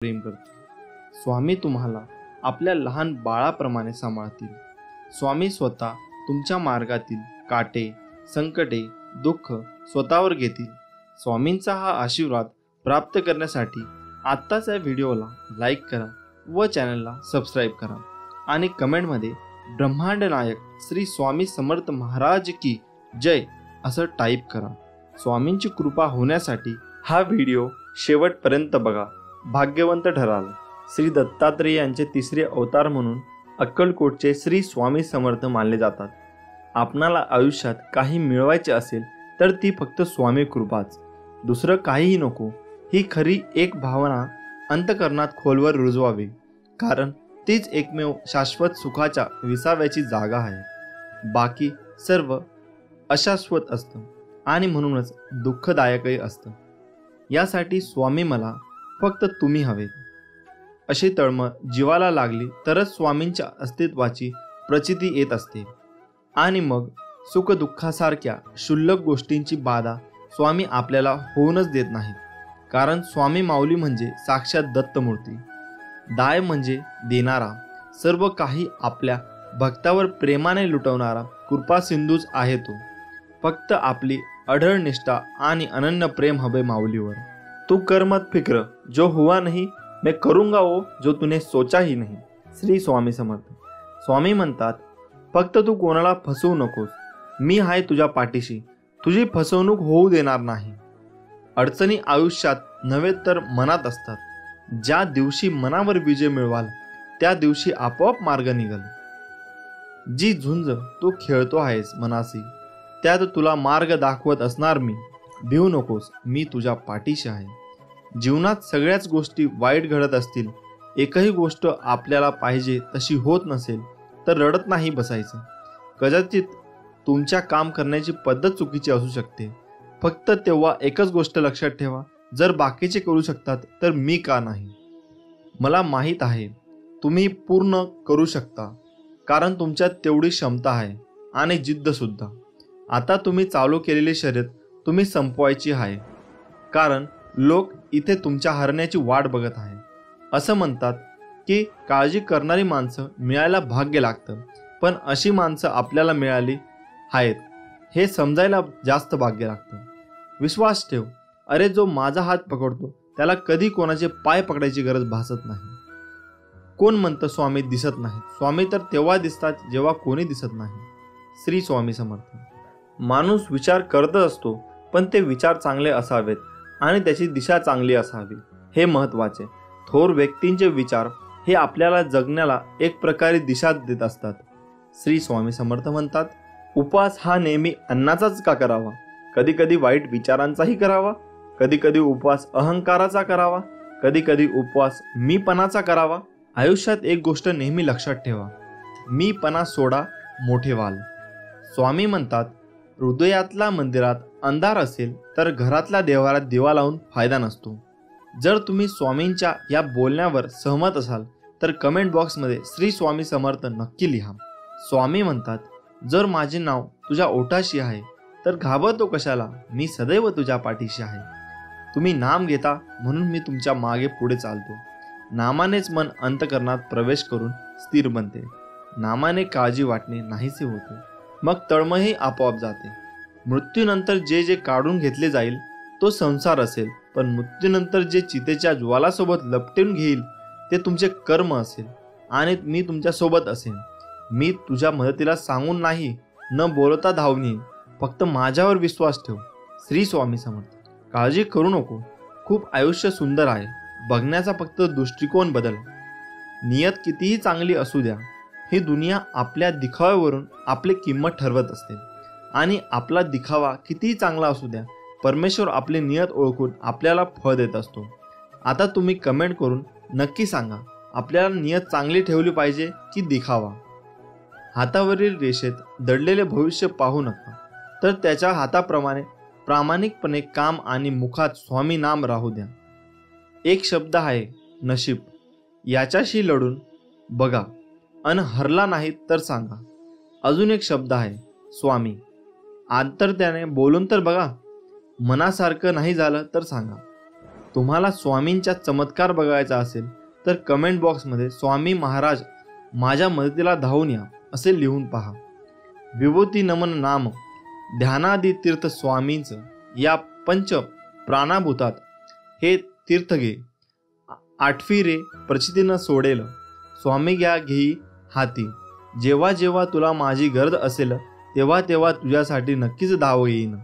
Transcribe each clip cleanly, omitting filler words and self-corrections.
प्रेम करतील। स्वामी तुम्हाला आपल्या लहान बाळाप्रमाणे सांभाळतील। स्वामी स्वतः तुमच्या मार्गातील काटे, संकटे, दुःख स्वतःवर घेतील। स्वामींचा हा आशीर्वाद प्राप्त करण्यासाठी आत्ताच या व्हिडिओला लाईक करा व चॅनलला सबस्क्राईब करा आणि कमेंटमध्ये ब्रह्मांड नायक श्री स्वामी समर्थ महाराज की जय असं टाईप करा। स्वामींची कृपा होण्यासाठी हा व्हिडिओ शेवटपर्यंत बघा, भाग्यवंत ठराल। श्री दत्तात्रेय यांचे तिसरे अवतार म्हणून अक्कलकोटचे श्री स्वामी समर्थ मानले जातात। आपणाला आयुष्यात काही मिळवायचे असेल तर ती फक्त स्वामी कृपाच, दुसरं काहीही नको, ही खरी एक भावना अंतकरणात खोलवर रुजवावी, कारण तीच एकमेव शाश्वत सुखाच्या विसाव्याची जागा आहे। बाकी सर्व अशाश्वत असतं आणि म्हणूनच दुःखदायकही असतं। यासाठी स्वामी मला फक्त तुम्ही हवेत अशी तळमळ जीवाला लागली तरच स्वामींच्या अस्तित्वाची प्रचिती येत असते। आणि मग सुखदुःखासारख्या क्षुल्लक गोष्टींची बाधा स्वामी आपल्याला होऊनच देत नाहीत, कारण स्वामी माऊली म्हणजे साक्षात दत्तमूर्ती, दाय म्हणजे देणारा, सर्व काही आपल्या भक्तावर प्रेमाने लुटवणारा कृपा सिंधूच आहे तो। फक्त आपली अढळ निष्ठा आणि अनन्य प्रेम हवे माऊलीवर। तू कर मत फिक्र, जो हुआ नहीं मैं करूंगा वो जो तूने सोचा ही नहीं। श्री स्वामी समर्थ। स्वामी म्हणतात, फक्त तू कोणाला फसवू नकोस, मी आहे तुझ्या पाठीशी, तुझी फसवणूक होऊ देणार नाही। अडचणी आयुष्यात नव्हे तर मनात असतात, ज्या दिवशी मनावर विजय मिळवाल त्या दिवशी आपोआप मार्ग निघाल। जी झुंज तू खेळतो आहेस मनाशी, त्यात तुला मार्ग दाखवत असणार मी, भिवू नकोस, मी तुझ्या पाठीशी आहे। जीवनात सगळ्याच गोष्टी वाईट घडत असतील, एकही गोष्ट आपल्याला पाहिजे तशी होत नसेल तर रडत नाही बसायचं। कदाचित तुमच्या काम करण्याची पद्धत चुकीची असू शकते, फक्त तेव्हा एकच गोष्ट लक्षात ठेवा, जर बाकीचे करू शकतात तर मी का नाही। मला माहीत आहे तुम्ही पूर्ण करू शकता, कारण तुमच्यात तेवढी क्षमता आहे आणि जिद्द सुद्धा। आता तुम्ही चालू केलेली शर्यत तुम्ही संपवायची आहे, कारण लोक इथे तुमच्या हरण्याची वाट बघत आहे। असं म्हणतात की काळजी करणारी माणसं मिळायला भाग्य लागतं, पण अशी माणसं आपल्याला मिळाली आहेत हे समजायला जास्त भाग्य लागतं। विश्वास ठेव, अरे जो माझा हात पकडतो त्याला कधी कोणाचे पाय पकडायची गरज भासत नाही। कोण म्हणतं स्वामी दिसत नाही? स्वामी तर तेव्हा दिसतात जेव्हा कोणी दिसत नाही। श्री स्वामी समर्थ। माणूस विचार करतच असतो, पण ते विचार चांगले असावेत आणि त्याची दिशा चांगली असावी, हे महत्त्वाचे। थोर व्यक्तींचे विचार हे आपल्याला जगण्याला एक प्रकारे दिशा देत असतात। श्री स्वामी समर्थ म्हणतात, उपवास हा नेहमी अन्नाचाच का करावा? कधी कधी वाईट विचारांचाही करावा, कधी कधी उपवास अहंकाराचा करावा, कधी कधी उपवास मीपणाचा करावा। आयुष्यात एक गोष्ट नेहमी लक्षात ठेवा, मीपणा सोडा, मोठे व्हाल। स्वामी म्हणतात, हृदयातल्या मंदिरात अंधार असेल तर घरातल्या देवारात दिवा लावून फायदा नसतो। जर तुम्ही स्वामींच्या या बोलण्यावर सहमत असाल तर कमेंट बॉक्समध्ये श्री स्वामी समर्थ नक्की लिहा। स्वामी म्हणतात, जर माझे नाव तुझ्या ओठाशी आहे तर घाबरतो कशाला, मी सदैव तुझ्या पाठीशी आहे। तुम्ही नाम घेता म्हणून मी तुमच्या मागे पुढे चालतो। नामानेच मन अंतकरणात प्रवेश करून स्थिर बनते, नामाने काळजी वाटणे नाहीसे होते, मग तळमळही आपोआप जाते। मृत्यूनंतर जे जे काढून घेतले जाईल तो संसार असेल, पण मृत्यूनंतर जे चितेच्या ज्वालासोबत लपटून घेईल ते तुमचे कर्म असेल आणि मी तुमच्या सोबत असेन। मी तुझ्या मदतीला सांगून नाही, न बोलता धावून येईन, फक्त माझ्यावर विश्वास ठेव। श्री स्वामी समर्थ। काळजी करू नको, खूप आयुष्य सुंदर आहे, बघण्याचा फक्त दृष्टिकोन बदल। नियत कितीही चांगली असू द्या, ही दुनिया आपल्या दिखाव्यावरून आपली किंमत ठरवत असते, आणि आपला दिखावा कितीही चांगला असू द्या, परमेश्वर आपली नियत ओळखून आपल्याला फळ देत असतो। आता तुम्ही कमेंट करून नक्की सांगा, आपल्याला नियत चांगली ठेवली पाहिजे की दिखावा? हातावरील रेषेत दडलेले भविष्य पाहू नका, तर त्याच्या हाताप्रमाणे प्रामाणिकपणे काम आणि मुखात स्वामी नाम राहू द्या। एक शब्द आहे नशीब, याच्याशी लढून बघा, अन हरला नाही तर सांगा। अजून एक शब्द आहे स्वामी, आंतरत्याने बोलून तर बघा, मनासारखं नाही झालं तर सांगा। तुम्हाला स्वामींचा चमत्कार बघायचा असेल तर कमेंट बॉक्समध्ये स्वामी महाराज माझ्या मदतीला धावून या असे लिहून पहा. विभूती नमन नाम ध्यानादी तीर्थ स्वामींचं या पंच प्राणाभूतात हे तीर्थ घे. आठवी रे प्रचितीनं सोडेल स्वामी घ्या घेई हाती. जेव्हा जेव्हा तुला माझी गरज असेल तेव्हा तेव्हा तुझ्यासाठी नक्कीच धाव येईन.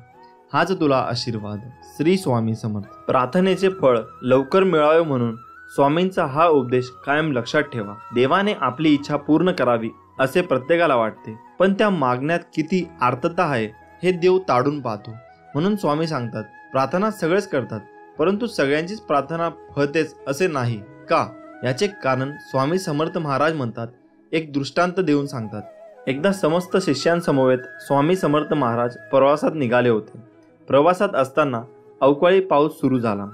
हाच तुला आशीर्वाद. श्री स्वामी समर्थ. प्रार्थनेचे फळ लवकर मिळावे म्हणून स्वामींचा हा उपदेश कायम लक्षात ठेवा. देवाने आपली इच्छा पूर्ण करावी असे प्रत्येकाला वाटते, पण त्या मागण्यात किती आर्तता आहे हे देव ताडून पाहतो. म्हणून स्वामी सांगतात, प्रार्थना सगळेच करतात, परंतु सगळ्यांचीच प्रार्थना फळतेच असे नाही का? याचे कारण स्वामी समर्थ महाराज म्हणतात, एक दृष्टांत देऊन सांगतात. एकदा समस्त शिष्यांसमवेत स्वामी समर्थ महाराज प्रवासात निघाले होते. प्रवासात असताना अवकाळी पाऊस सुरू झाला.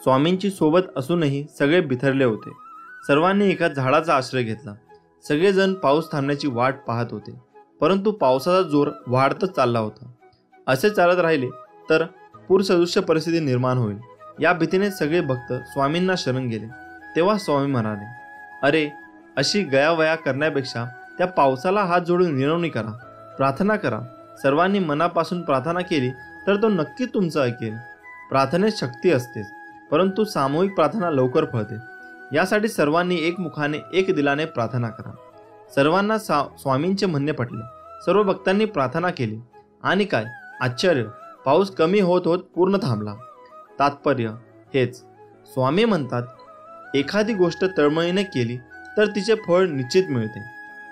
स्वामींची सोबत असूनही सगळे बिथरले होते. सर्वांनी एका झाडाचा आश्रय घेतला. सगळेजण पाऊस थांबण्याची वाट पाहत होते, परंतु पावसाचा जोर वाढतच चालला होता. असे चालत राहिले तर पूरसदृश्य परिस्थिती निर्माण होईल या भीतीने सगळे भक्त स्वामींना शरण गेले. तेव्हा स्वामी म्हणाले, अरे, अशी गयावया करण्यापेक्षा त्या पावसाला हात जोडून विनवणी करा, प्रार्थना करा. सर्वांनी मनापासून प्रार्थना केली तर तो नक्की तुमचं ऐकेल. प्रार्थनेत शक्ती असतेच, परंतु सामूहिक प्रार्थना लवकर फळते. यासाठी सर्वांनी एकमुखाने एक दिलाने प्रार्थना करा. सर्वांना स्वामींचे म्हणणे पटले. सर्व भक्तांनी प्रार्थना केली आणि काय आश्चर्य, पाऊस कमी होत होत पूर्ण थांबला. तात्पर्य हेच, स्वामी म्हणतात, एखादी गोष्ट तळमळीने केली तर तिचे फळ निश्चित मिळते.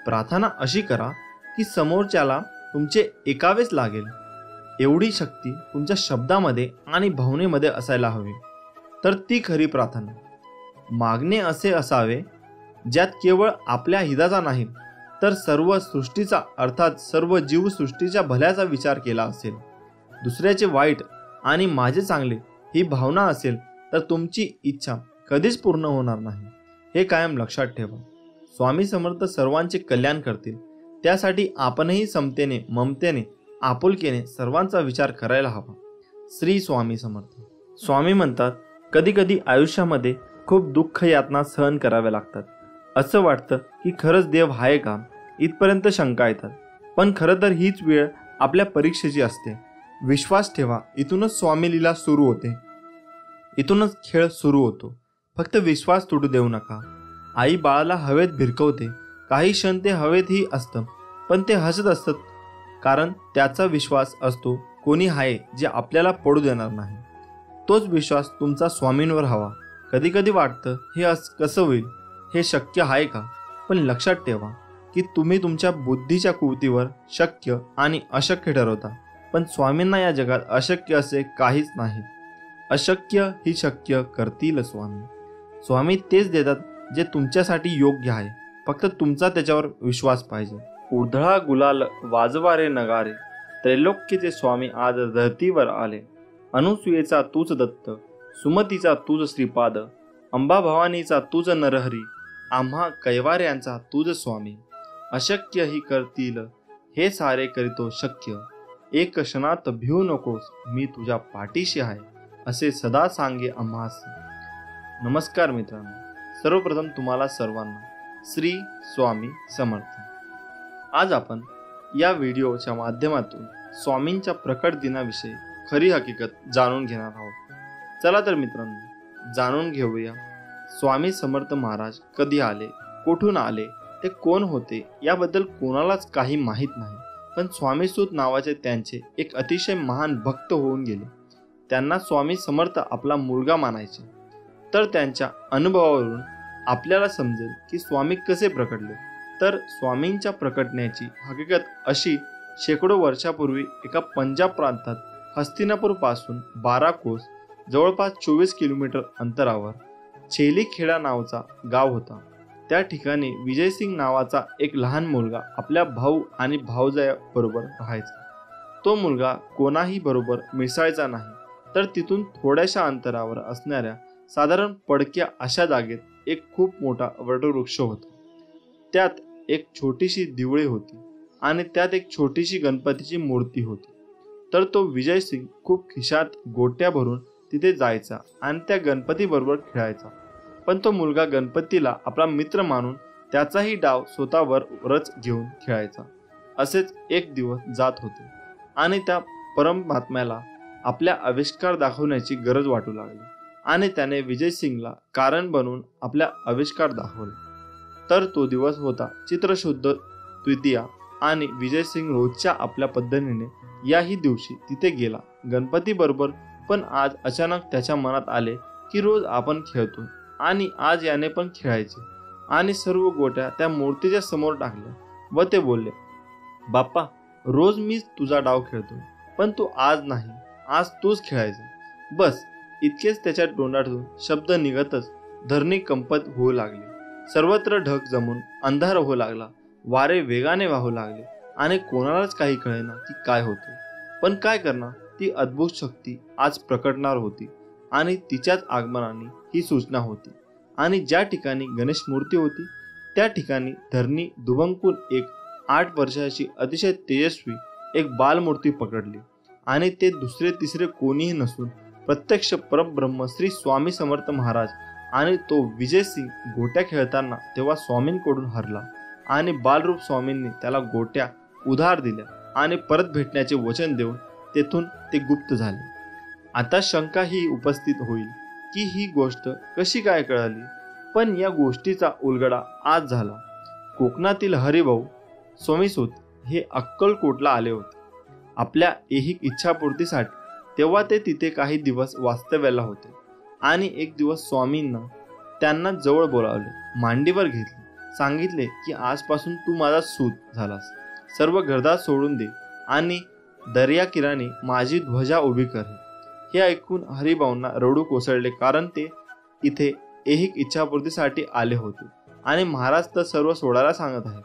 प्रार्थना अशी करा की समोरच्याला तुमचे ऐकावेच लागेल. एवढी शक्ती तुमच्या शब्दामध्ये आणि भावनेमध्ये असायला हवी, तर ती खरी प्रार्थना. मागणे असे असावे ज्यात केवळ आपल्या हिताचा नाही तर सर्व सृष्टीचा, अर्थात सर्व जीवसृष्टीच्या भल्याचा विचार केला असेल. दुसऱ्याचे वाईट आणि माझे चांगले ही भावना असेल तर तुमची इच्छा कधीच पूर्ण होणार नाही. हे कायम लक्षात ठेवा. स्वामी समर्थ सर्वांचे कल्याण करतील, त्यासाठी आपणही समतेने, ममतेने, आपुलकेने सर्वांचा विचार करायला हवा. श्री स्वामी समर्थ. स्वामी म्हणतात, कधी कधी आयुष्यामध्ये खूप दुःख यातना सहन कराव्या लागतात. असं वाटतं की खरंच देव आहे का, इथपर्यंत शंका येतात. पण खरं तर हीच वेळ आपल्या परीक्षेची असते. विश्वास ठेवा, इथूनच स्वामी लीला सुरू होते, इथूनच खेळ सुरू होतो. फक्त विश्वास तुटू देऊ नका. आई बाळाला हवेत भिरकवते, काही क्षण ते हवेतही असतं, पण ते हसत असतं, कारण त्याचा विश्वास असतो कोणी आहे जे आपल्याला पडू देणार नाही. तोच विश्वास तुमचा स्वामींवर हवा. कधी कधी वाटतं हे कसं होईल, हे शक्य आहे का? पण लक्षात ठेवा की तुम्ही तुमच्या बुद्धीच्या कुवतीवर शक्य आणि अशक्य ठरवता, पण स्वामींना या जगात अशक्य असे काहीच नाही. अशक्य ही शक्य करतील स्वामी. स्वामी तेच देतात जे तुमच्यासाठी योग्य आहे, फक्त तुमचा त्याच्यावर विश्वास पाहिजे. उधळा गुलाल वाजवा रे नगारे, त्रैलोक्यचे स्वामी आज धरतीवर आले. अनुसूयेचा तूच दत्त, सुमतीचा तूच श्रीपाद, अंबा भवानीचा तूच नरहरी, आम्हा कैवाऱ्यांचा तूच स्वामी. अशक्य ही करतील हे सारे करीतो शक्य, एक क्षणात भिवू नकोस मी तुझ्या पाठीशी आहे, असे सदा सांगे आम्हास. नमस्कार मित्रांनो, सर्वप्रथम तुम्हाला सर्वांना श्री स्वामी समर्थ. आज आपण या व्हिडिओच्या माध्यमातून स्वामींच्या प्रकट दिनाविषयी खरी हकीकत जाणून घेणार आहोत. चला तर मित्रांनो, जाणून घेऊया स्वामी समर्थ महाराज कधी आले, कुठून आले, ते कोण होते याबद्दल कोणालाच काही माहीत नाही. पण स्वामीसूत नावाचे त्यांचे एक अतिशय महान भक्त होऊन गेले. त्यांना स्वामी समर्थ आपला मुलगा मानायचे. तर त्यांच्या अनुभवावरून आपल्याला समजेल की स्वामी कसे प्रकटले. तर स्वामींच्या प्रकटण्याची हकीकत अशी, शेकडो वर्षापूर्वी एका पंजाब प्रांतात हस्तिनापूर पासून 12 कोस जवळपास 24 किलोमीटर अंतरावर छेलीखेडा नावाचा गाव होता. त्या ठिकाणी विजयसिंग नावाचा एक लहान मुलगा आपल्या भाऊ आणि भावजायाबरोबर राहायचा. तो मुलगा कोणाही बरोबर मिसळायचा नाही. तर तिथून थोड्याशा अंतरावर असणाऱ्या साधारण पडक्या अशा जागेत एक खूप मोठा वटवृक्ष होता. त्यात एक छोटीशी दिवळी होती आणि त्यात एक छोटीशी गणपतीची मूर्ती होती. तर तो विजयसिंग खूप खिशात गोट्या भरून तिथे जायचा आणि त्या गणपती बरोबर खेळायचा. पण तो मुलगा गणपतीला आपला मित्र मानून त्याचाही डाव स्वतःवरच घेऊन खेळायचा. असेच एक दिवस जात होते आणि त्या परमात्म्याला आपल्या आविष्कार दाखवण्याची गरज वाटू लागली आणि त्याने विजय सिंगला कारण बनवून आपला आविष्कार दाखवले. तर तो दिवस होता चित्रशुद्ध द्वितीया आणि विजय सिंग रोजच्या आपल्या पद्धतीने याही दिवशी तिथे गेला गणपती बरोबर. पण आज अचानक त्याच्या मनात आले की रोज आपण खेळतो आणि आज याने पण खेळायचे आणि सर्व गोट्या त्या मूर्तीच्या समोर टाकल्या व ते बोलले, बाप्पा रोज मीच तुझा डाव खेळतोय पण तू आज नाही, आज तूच खेळायचं. बस इतकेच त्याच्या तोंडातून शब्द निघतच धरणी कंपत होऊ लागली. सर्वत्र ढग जमून अंधार होऊ लागला. वारे वेगाने वाहू लागले आणि कोणालाच काही कळेना की काय होते. पण काय करणार, ती अद्भुत शक्ती आज प्रकटणार होती आणि तिच्याच आगमनाने ही सूचना होती. आणि ज्या ठिकाणी गणेश मूर्ती होती त्या ठिकाणी धरणी दुभंकून एक 8 वर्षाची अतिशय तेजस्वी एक बालमूर्ती पकडली आणि ते दुसरे तिसरे कोणीही नसून प्रत्यक्ष परब्रह्म श्री स्वामी समर्थ महाराज. आणि तो विजय सिंग गोट्या खेळताना तेव्हा स्वामींकडून हरला आणि बालरूप स्वामींनी त्याला गोट्या उधार दिल्या आणि परत भेटण्याचे वचन देऊन तेथून ते गुप्त झाले. आता शंका ही उपस्थित होईल की ही गोष्ट कशी काय कळाली. पण या गोष्टीचा उलगडा आज झाला. कोकणातील हरिभाऊ सोमीसूत हे अक्कलकोटला आले होते आपल्या ऐहिक इच्छापूर्तीसाठी. तेव्हा ते तिथे काही दिवस वास्तव्याला होते आणि एक दिवस स्वामींना त्यांना जवळ बोलावले, मांडीवर घेतले, सांगितले की आजपासून तू माझा सूत झालास. सर्व घरदार सोडून दे आणि दर्या किराणी माझी ध्वजा उभी कर. हे ऐकून हरिभाऊंना रडू कोसळले, कारण ते इथे ऐहिक इच्छापूर्तीसाठी आले होते आणि महाराज तर सर्व सोडायला सांगत आहेत.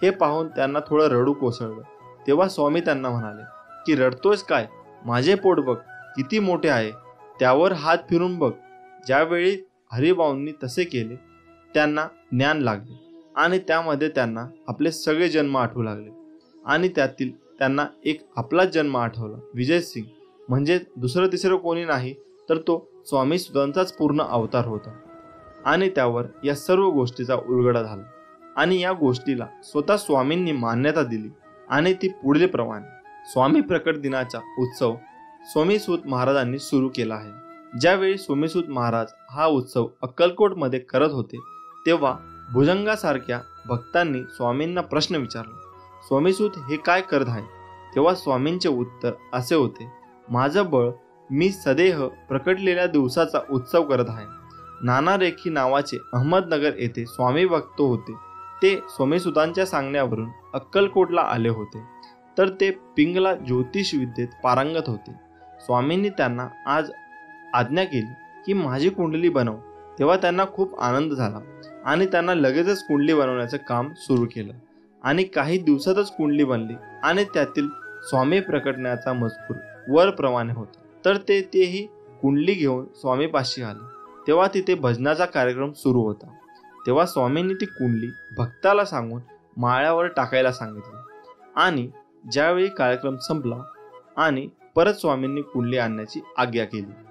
हे पाहून त्यांना थोडं रडू कोसळलं. तेव्हा स्वामी त्यांना म्हणाले की रडतोयस काय, माझे पोट बघ किती मोठे आहे, त्यावर हात फिरून बघ. ज्यावेळी हरिभाऊंनी तसे केले त्यांना ज्ञान लागले आणि त्यामध्ये त्यांना आपले सगळे जन्म आठवू लागले आणि त्यातील त्यांना एक आपलाच जन्म आठवला. विजय सिंग म्हणजे दुसरं तिसरं कोणी नाही तर तो स्वामी सुतांचाच पूर्ण अवतार होता. आणि त्यावर या सर्व गोष्टीचा उलगडा झाला आणि या गोष्टीला स्वतः स्वामींनी मान्यता दिली आणि ती पुढील प्रमाणे. स्वामी प्रकट दिनाचा उत्सव सोमीसूत महाराजांनी सुरू केला आहे. ज्यावेळी सोमीसूत महाराज हा उत्सव अक्कलकोटमध्ये करत होते तेव्हा भुजंगासारख्या भक्तांनी स्वामींना प्रश्न विचारला, स्वामीसूत हे काय करत आहे. तेव्हा स्वामींचे उत्तर असे होते, माझं बळ मी सदेह प्रकटलेल्या दिवसाचा उत्सव करत आहे. नाना रेखी नावाचे अहमदनगर येथे स्वामी भक्त होते. ते सोमीसूतांच्या सांगण्यावरून अक्कलकोटला आले होते. तर ते पिंगला ज्योतिष विद्येत पारंगत होते. स्वामींनी त्यांना आज आज्ञा केली की माझी कुंडली बनव. तेव्हा त्यांना खूप आनंद झाला आणि त्यांना लगेचच कुंडली बनवण्याचं काम सुरू केलं आणि काही दिवसातच कुंडली बनली आणि त्यातील स्वामी प्रकटण्याचा मजकूर वर प्रमाणे होता. तर तेही कुंडली घेऊन स्वामीपाशी आले. तेव्हा तिथे भजनाचा कार्यक्रम सुरू होता. तेव्हा स्वामींनी ती कुंडली भक्ताला सांगून माळ्यावर टाकायला सांगितले आणि ज्यावेळी कार्यक्रम संपला आणि परत स्वामींनी कुंडली आणण्याची आज्ञा केली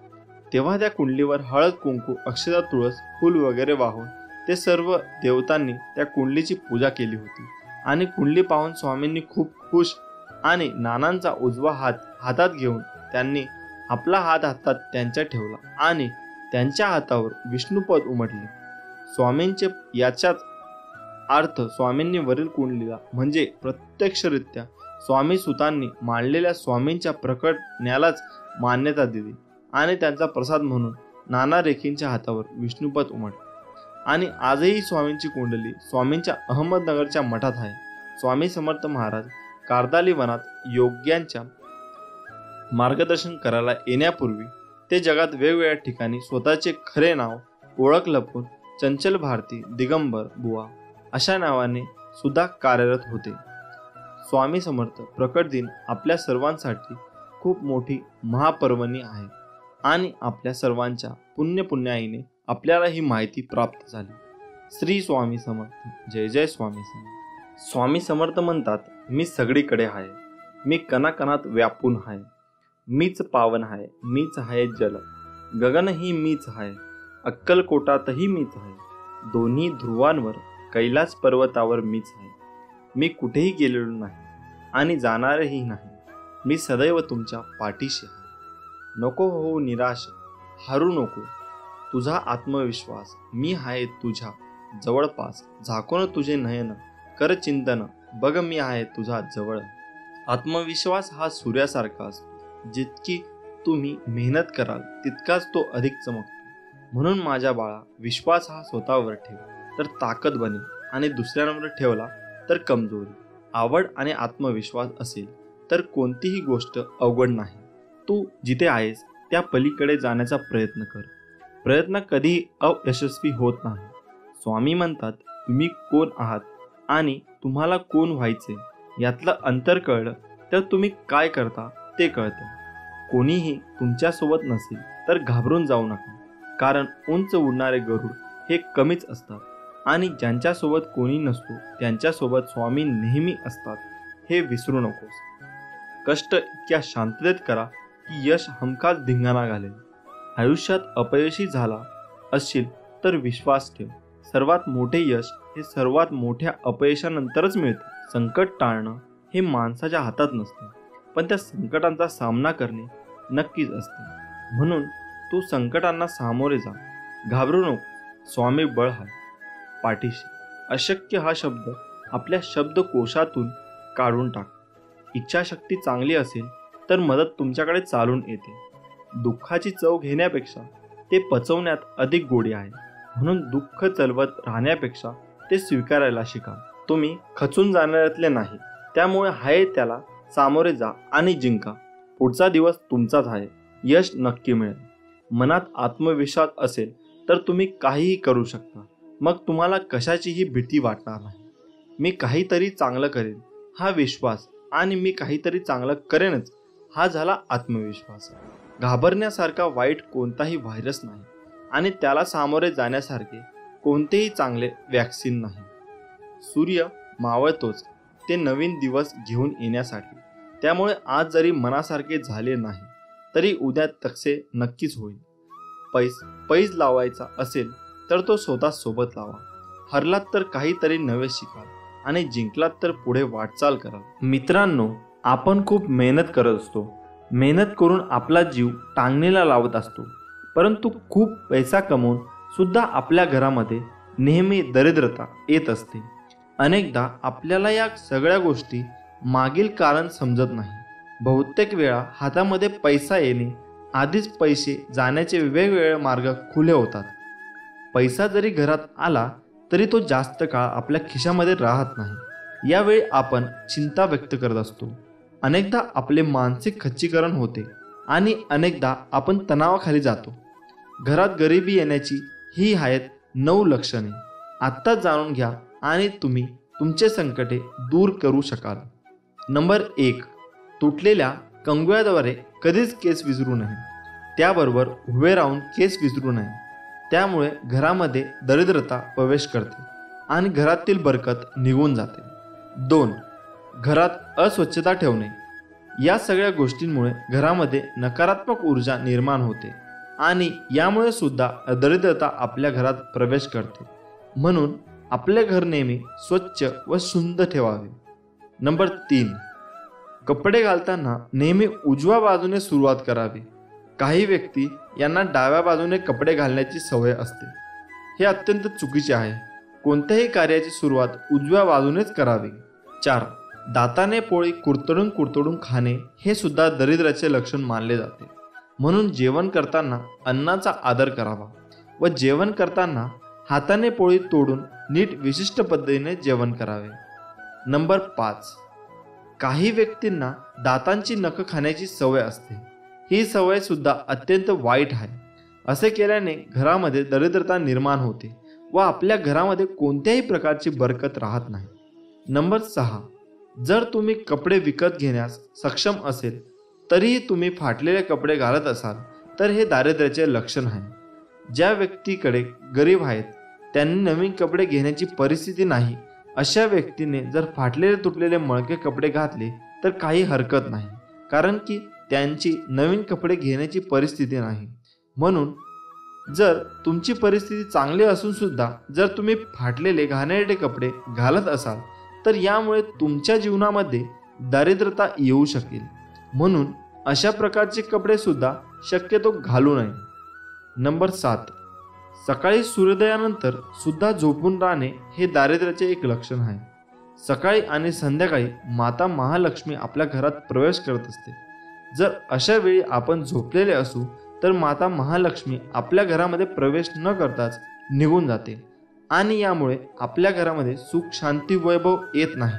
तेव्हा त्या कुंडलीवर हळद कुंकू अक्षता तुळस फूल वगैरे वाहून ते सर्व देवतांनी त्या कुंडलीची पूजा केली होती. आणि कुंडली पाहून स्वामींनी खूप खुश आणि नानांचा उजवा हात हातात घेऊन त्यांनी आपला हात हातात त्यांच्या ठेवला आणि त्यांच्या हातावर विष्णुपद उमटले. स्वामींचे याचाच अर्थ स्वामींनी वरील कुंडलीला म्हणजे प्रत्यक्षरित्या स्वामी सुतांनी मांडलेल्या स्वामींच्या प्रकटण्यालाच मान्यता दिली आणि त्यांचा प्रसाद म्हणून नाना रेखींच्या हातावर विष्णुपद उमटले. आणि आजही स्वामींची कुंडली स्वामींच्या अहमदनगरच्या मठात आहे. स्वामी समर्थ महाराज कार्दाली वनात योग्यांच्या मार्गदर्शन करायला येण्यापूर्वी ते जगात वेगवेगळ्या ठिकाणी स्वतःचे खरे नाव ओळख लपवून चंचल भारती, दिगंबर बुवा अशा नावाने सुद्धा कार्यरत होते. स्वामी समर्थ प्रकट दिन आपल्या सर्वांसाठी खूप मोठी महापर्वणी आहे आणि आपल्या सर्वांच्या पुण्याईने आपल्याला ही माहिती प्राप्त झाली. श्री स्वामी समर्थ. जय जय स्वामी समर्थ. स्वामी समर्थ म्हणतात, मी सगळीकडे आहे, मी कणाकणात व्यापून आहे, मीच पावन आहे, मीच आहे जल, गगनही मीच आहे, अक्कलकोटातही मीच आहे, दोन्ही ध्रुवांवर कैलास पर्वतावर मीच आहे. मी कुठेही गेलेलो नाही आणि जाणारही नाही. मी सदैव तुमच्या पाठीशी आहे. नको होऊ निराश, हारू नको. तुझा आत्मविश्वास, मी आहे तुझ्या जवळपास. झाकून तुझे नयन, कर चिंतन, बघ मी आहे तुझा जवळ. आत्मविश्वास हा सूर्यासारखा असतो. जितकी तुम्ही मेहनत कराल तितकाच तो अधिक चमकतो. म्हणून माझ्या बाळा, विश्वास हा स्वतःवर ठेव तर ताकद बनेल आणि दुसऱ्यांवर ठेवला तर कमजोरी. आवड आणि आत्मविश्वास असेल तर कोणतीही गोष्ट अवघड नाही. तू जिथे आहेस त्या पलीकडे जाण्याचा प्रयत्न कर. प्रयत्न कधीही अयशस्वी होत नाही. स्वामी म्हणतात, तुम्ही कोण आहात आणि तुम्हाला कोण व्हायचे यातलं अंतर कळलं तर तुम्ही काय करता ते कळतं. कोणीही तुमच्यासोबत नसेल तर घाबरून जाऊ नका, कारण उंच उडणारे गरुड हे कमीच असतात आणि ज्यांच्यासोबत कोणी नसतो त्यांच्यासोबत स्वामी नेहमी असतात हे विसरू नकोस. कष्ट इतक्या शांततेत करा की यश हमखास धिंगाणा घालेल. आयुष्यात अपयशी झाला असशील तर विश्वास ठेव, सर्वात मोठे यश हे सर्वात मोठ्या अपयशानंतरच मिळते. संकट टाळणं हे माणसाच्या हातात नसतं, पण त्या संकटांचा सामना करणे नक्कीच असते. म्हणून तू संकटांना सामोरे जा, घाबरू नको. स्वामी बळ आहे पाठीशी. अशक्य हा शब्द आपल्या शब्दकोशातून काढून टाक. इच्छाशक्ती चांगली असेल तर मदत तुमच्याकडे चालून येते. दुःखाची चव घेण्यापेक्षा ते पचवण्यात अधिक गोडी आहे. म्हणून दुःख चलवत राहण्यापेक्षा ते स्वीकारायला शिका. तुम्ही खचून जाणाऱ्यातले नाही, त्यामुळे आहे त्याला सामोरे जा आणि जिंका. पुढचा दिवस तुमचाच आहे, यश नक्की मिळेल. मनात आत्मविश्वास असेल तर तुम्ही काहीही करू शकता. मग तुम्हाला कशाचीही भीती वाटणार नाही. मी काहीतरी चांगलं करेन हा विश्वास आणि मी काहीतरी चांगलं करेनच हा झाला आत्मविश्वास. घाबरण्यासारखा वाईट कोणताही व्हायरस नाही आणि त्याला सामोरे जाण्यासारखे कोणतेही चांगले वॅक्सिन नाही. सूर्य मावळतोच ते नवीन दिवस घेऊन येण्यासाठी. त्यामुळे आज जरी मनासारखे झाले नाही तरी उद्या तसे नक्कीच होईल. पैज लावायचा असेल तर तो स्वतः सोबत लावा. हरलात तर काहीतरी नवे शिकाल आणि जिंकलात तर पुढे वाटचाल कराल. मित्रांनो, आपण खूप मेहनत करत असतो. मेहनत करून आपला जीव टांगणीला लावत असतो, परंतु खूप पैसा कमवून सुद्धा आपल्या घरामध्ये नेहमी दरिद्रता येत असते. अनेकदा आपल्याला या सगळ्या गोष्टी मागील कारण समजत नाही. बहुतेक वेळा हातामध्ये पैसा येणे आधीच पैसे जाण्याचे वेगवेगळे मार्ग खुले होतात. पैसा जरी घरात आला तरी तो जास्त काळ आपल्या खिशामध्ये राहत नाही. यावेळी आपण चिंता व्यक्त करत असतो. अनेकदा आपले मानसिक खच्चीकरण होते आणि अनेकदा आपण तणावाखाली जातो. घरात गरिबी येण्याची ही आहेत 9 लक्षणे. आत्ताच जाणून घ्या आणि तुम्ही तुमचे संकटे दूर करू शकाल. नंबर 1, तुटलेल्या कंगव्याद्वारे कधीच केस विसरू नये. त्याबरोबर उभे राहून केस विसरू नये. त्यामुळे घरामध्ये दरिद्रता प्रवेश करते आणि घरातील बरकत निघून जाते. 2, घरात अस्वच्छता ठेवणे. या सगळ्या गोष्टींमुळे घरामध्ये नकारात्मक ऊर्जा निर्माण होते आणि यामुळे सुद्धा दरिद्रता आपल्या घरात प्रवेश करते. म्हणून आपले घर नेहमी स्वच्छ व सुंदर ठेवावे. नंबर 3, कपडे घालताना नेहमी उजव्या बाजूने सुरुवात करावी. काही व्यक्ती यांना डाव्या बाजूने कपडे घालण्याची सवय असते. हे अत्यंत चुकीचे आहे. कोणत्याही कार्याची सुरुवात उजव्या बाजूनेच करावी. 4, दाताने पोळी कुरतडून खाणे हे सुद्धा दरिद्राचे लक्षण मानले जाते. म्हणून जेवण करताना अन्नाचा आदर करावा व जेवण करताना हाताने पोळी तोडून नीट विशिष्ट पद्धतीने जेवण करावे. नंबर 5, काही व्यक्तींना दातांची नखं खाण्याची सवय असते. ही सवय सुद्धा अत्यंत वाईट आहे. असे केल्याने घरामध्ये दरिद्रता निर्माण होते व आपल्या घरामध्ये कोणत्याही प्रकारची बरकत राहत नाही. नंबर 6, जर तुम्ही कपडे विकत घेण्यास सक्षम असेल तरीही तुम्ही फाटलेले कपडे घालत असाल तर हे दारिद्र्याचे लक्षण आहे. ज्या व्यक्तीकडे गरीब आहेत त्यांनी नवीन कपडे घेण्याची परिस्थिती नाही, अशा व्यक्तीने जर फाटलेले तुटलेले मळके कपडे घातले तर काही हरकत नाही, कारण की त्यांची नवीन कपडे घेण्याची परिस्थिती नाही. म्हणून जर तुमची परिस्थिती चांगली असून सुद्धा जर तुम्ही फाटलेले घाणेरडे कपडे घालत असाल तर यामुळे तुमच्या जीवनामध्ये दारिद्र्यता येऊ शकेल. म्हणून अशा प्रकारचे कपडे सुद्धा शक्यतो घालू नये. नंबर 7, सकाळी सूर्योदयानंतर सुद्धा झोपून राहणे हे दारिद्र्याचे एक लक्षण आहे. सकाळी आणि संध्याकाळी माता महालक्ष्मी आपल्या घरात प्रवेश करत असते. जर अशा वेळी आपण झोपलेले असू तर माता महालक्ष्मी आपल्या घरामध्ये प्रवेश न करताच निघून जाते आणि यामुळे आपल्या घरामध्ये सुख शांती वैभव येत नाही.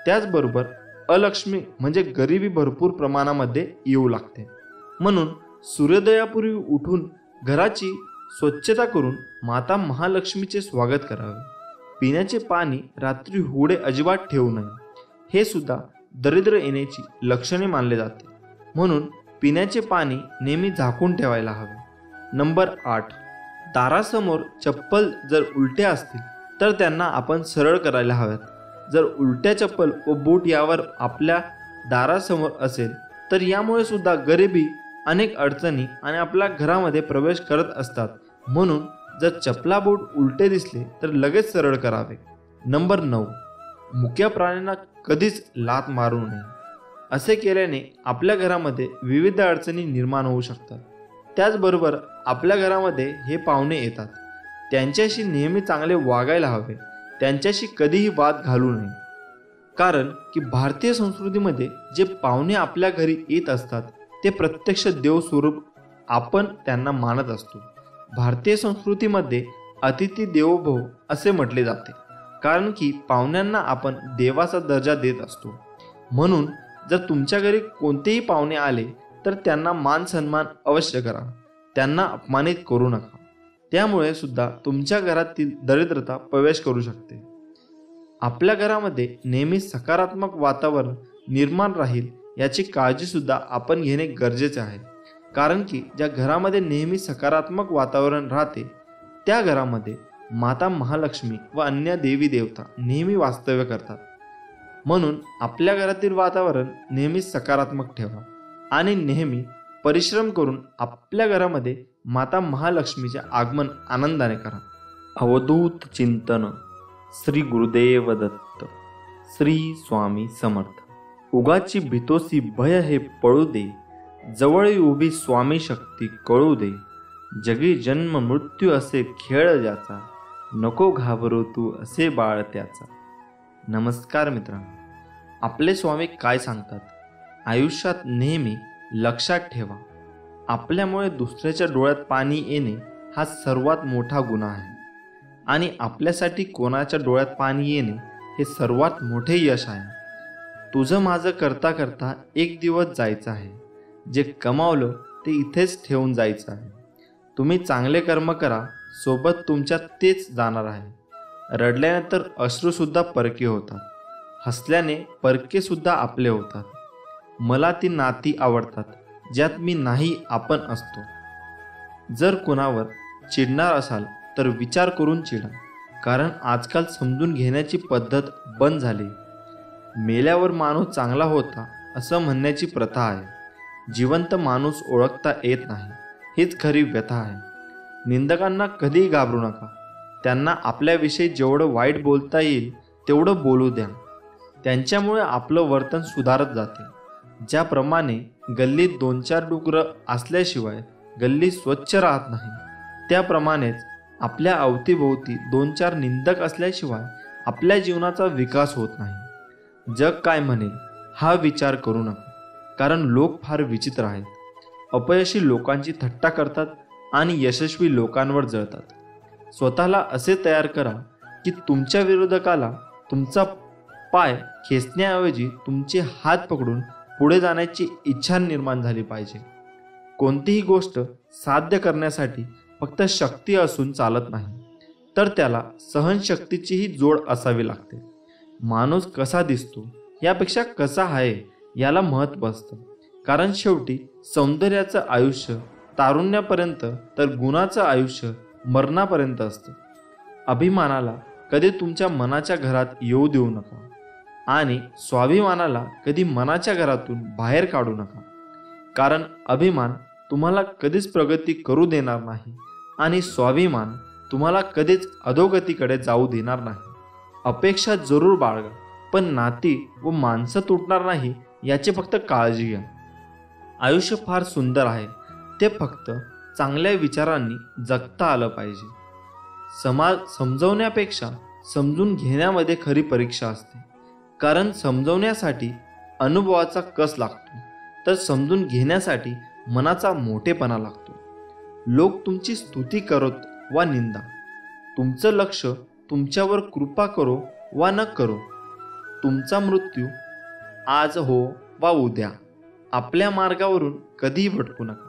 त्याचबरोबर अलक्ष्मी म्हणजे गरिबी भरपूर प्रमाणामध्ये येऊ लागते. म्हणून सूर्योदयापूर्वी उठून घराची स्वच्छता करून माता महालक्ष्मीचे स्वागत करावे. पिण्याचे पाणी रात्री होडे अजिबात ठेवू नये. हे सुद्धा दरिद्र येण्याची लक्षणे मानले जाते. म्हणून पिण्याचे पाणी नेहमी झाकून ठेवायला हवे. नंबर 8, दारासमोर चप्पल जर उलट्या असतील तर त्यांना आपण सरळ करायला हव्यात. जर उलट्या चप्पल व बूट यावर आपल्या दारासमोर असेल तर यामुळे सुद्धा गरिबी अनेक अडचणी आणि आपल्या घरामध्ये प्रवेश करत असतात. म्हणून जर चपला बूट उलटे दिसले तर लगेच सरळ करावे. नंबर 9, मुक्या प्राण्यांना कधीच लाथ मारू नये. असे केल्याने आपल्या घरामध्ये विविध अडचणी निर्माण होऊ शकतात. त्याचबरोबर आपल्या घरामध्ये हे पाहुणे येतात, त्यांच्याशी नेहमी चांगले वागायला हवे. त्यांच्याशी कधीही वाद घालू नये. कारण की भारतीय संस्कृतीमध्ये जे पाहुणे आपल्या घरी येत असतात ते प्रत्यक्ष देवस्वरूप आपण त्यांना मानत असतो. भारतीय संस्कृतीमध्ये अतिथी देवो भव असे म्हटले जाते. कारण की पाहुण्यांना आपण देवाचा दर्जा देत असतो. म्हणून जर तुमच्या घरी कोणतेही पाहुणे आले तर त्यांना मान सन्मान अवश्य करा. त्यांना अपमानित करू नका. त्यामुळे सुद्धा तुमच्या घरातील दरिद्रता प्रवेश करू शकते. आपल्या घरामध्ये नेहमी सकारात्मक वातावरण निर्माण राहील याची काळजी सुद्धा आपण घेणे गरजेचे आहे. कारण की ज्या घरामध्ये नेहमी सकारात्मक वातावरण राहते त्या घरामध्ये माता महालक्ष्मी व अन्य देवी देवता नेहमी वास्तव्य करतात. म्हणून आपल्या घरातील वातावरण नेहमी सकारात्मक ठेवा आणि नेहमी परिश्रम करून आपल्या घरामध्ये माता महालक्ष्मीचे आगमन आनंदाने करा. अवधूत चिंतन. श्री गुरुदेव दत्त. श्री स्वामी समर्थ. उगाची भीतोसी भय हे पळू दे, जवळ उभी स्वामी शक्ती कळू दे. जगी जन्म मृत्यू असे खेळ ज्याचा, नको घाबरू तू असे बाळ त्याचा. नमस्कार मित्रांनो, आपले स्वामी काय सांगतात? आयुष्यात नेहमी लक्षात ठेवा, आपल्यामुळे दुसऱ्याच्या डोळ्यात पाणी येणे हा सर्वात मोठा गुन्हा आहे आणि आपल्यासाठी कोणाच्या डोळ्यात पाणी येणे हे सर्वात मोठे यश आहे. तुझं माझं करता करता एक दिवस जायचं आहे. जे कमावलं ते इथेच ठेवून जायचं आहे. तुम्ही चांगले कर्म करा, सोबत तुमच्यात तेच जाणार आहे. रडल्यानंतर अश्रूसुद्धा परके होतात, हसल्याने परके सुद्धा आपले होतात. मला ती नाती आवडतात ज्यात मी नाही आपण असतो. जर कुणावर चिडणार असाल तर विचार करून चिडा, कारण आजकाल समजून घेण्याची पद्धत बंद झाली. मेल्यावर माणूस चांगला होता असं म्हणण्याची प्रथा आहे. जिवंत माणूस ओळखता येत नाही, हीच खरी व्यथा आहे. निंदकांना कधीही घाबरू नका. त्यांना आपल्याविषयी जेवढं वाईट बोलता येईल तेवढं बोलू द्या. त्यांच्यामुळे आपलं वर्तन सुधारत जाते. ज्याप्रमाणे गल्लीत 2-4 डुकरं असल्याशिवाय गल्ली स्वच्छ राहत नाही, त्याप्रमाणेच आपल्या अवतीभोवती 2-4 निंदक असल्याशिवाय आपल्या जीवनाचा विकास होत नाही. जग काय म्हणेल हा विचार करू नका, कारण लोक फार विचित्र आहेत. अपयशी लोकांची थट्टा करतात आणि यशस्वी लोकांवर जळतात. स्वतःला असे तयार करा की तुमच्या विरोधकाला तुमचा पाय खेचण्याऐवजी तुमचे हात पकडून पुढे जाण्याची इच्छा निर्माण झाली पाहिजे. कोणतीही गोष्ट साध्य करण्यासाठी फक्त शक्ती असून चालत नाही, तर त्याला सहनशक्तीचीही जोड असावी लागते. माणूस कसा दिसतो यापेक्षा कसा आहे याला महत्त्व असतं. कारण शेवटी सौंदर्याचं आयुष्य तारुण्यापर्यंत तर गुणाचं आयुष्य मरणापर्यंत असतं. अभिमानाला कधी तुमच्या मनाच्या घरात येऊ देऊ नका आणि स्वाभिमानाला कधी मनाच्या घरातून बाहेर काढू नका. कारण अभिमान तुम्हाला कधीच प्रगती करू देणार नाही आणि स्वाभिमान तुम्हाला कधीच अधोगतीकडे जाऊ देणार नाही. अपेक्षा जरूर बाळगा, पण नाती व माणसं तुटणार नाही याची फक्त काळजी घ्या. आयुष्य फार सुंदर आहे, ते फक्त चांगल्या विचारांनी जगता आलं पाहिजे. समाज समजवण्यापेक्षा समजून घेण्यामध्ये खरी परीक्षा असते. कारण समजवण्यासाठी अनुभवाचा कस लागतो, तर समजून घेण्यासाठी मनाचा मोठेपणा लागतो. लोक तुमची स्तुती करत वा निंदा, तुमचं लक्ष तुमच्यावर कृपा करो वा न करो, तुमचा मृत्यू आज हो वा उद्या, आपल्या मार्गावरून कधीही भटकू नका.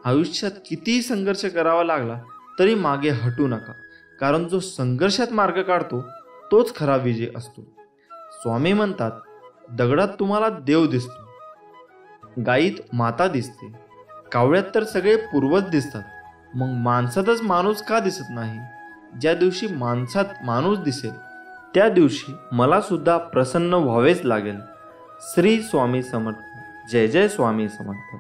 आयुष्यात कितीही संघर्ष करावा लागला तरी मागे हटू नका, कारण जो संघर्षात मार्ग काढतो तोच खरा विजय असतो. स्वामी म्हणतात, दगडात तुम्हाला देव दिसतो, गायीत माता दिसते, कावळ्यात तर सगळे पूर्वज दिसतात, मग माणसातच माणूस का दिसत नाही? ज्या दिवशी माणसात माणूस दिसेल त्या दिवशी मला सुद्धा प्रसन्न व्हावेच लागेल. श्री स्वामी समर्थ. जय जय स्वामी समर्थ.